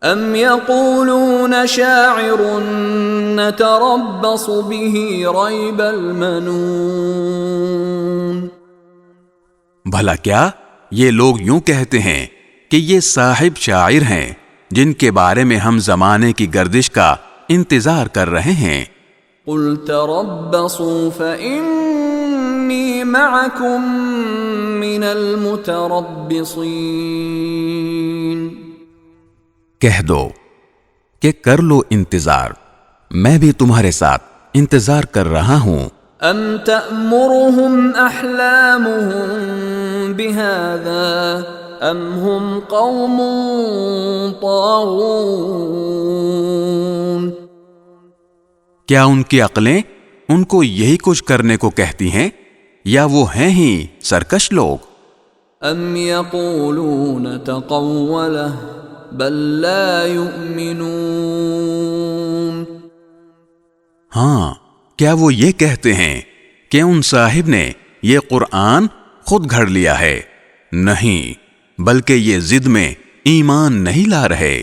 ام یقولون شاعر نتربص به ریب المنون، بھلا کیا یہ لوگ یوں کہتے ہیں کہ یہ صاحب شاعر ہیں جن کے بارے میں ہم زمانے کی گردش کا انتظار کر رہے ہیں۔ قل تربصوا فإنی معکم من المتربصین، کہہ دو کہ کر لو انتظار، میں بھی تمہارے ساتھ انتظار کر رہا ہوں۔ ام تأمرهم احلامهم بهذا ام هم قوم طاغون، کیا ان کی عقلیں ان کو یہی کچھ کرنے کو کہتی ہیں یا وہ ہیں ہی سرکش لوگ؟ ام یقولون تقولہ بل لا یؤمنون، ہاں، کیا وہ یہ کہتے ہیں کہ ان صاحب نے یہ قرآن خود گھڑ لیا ہے؟ نہیں، بلکہ یہ ضد میں ایمان نہیں لا رہے۔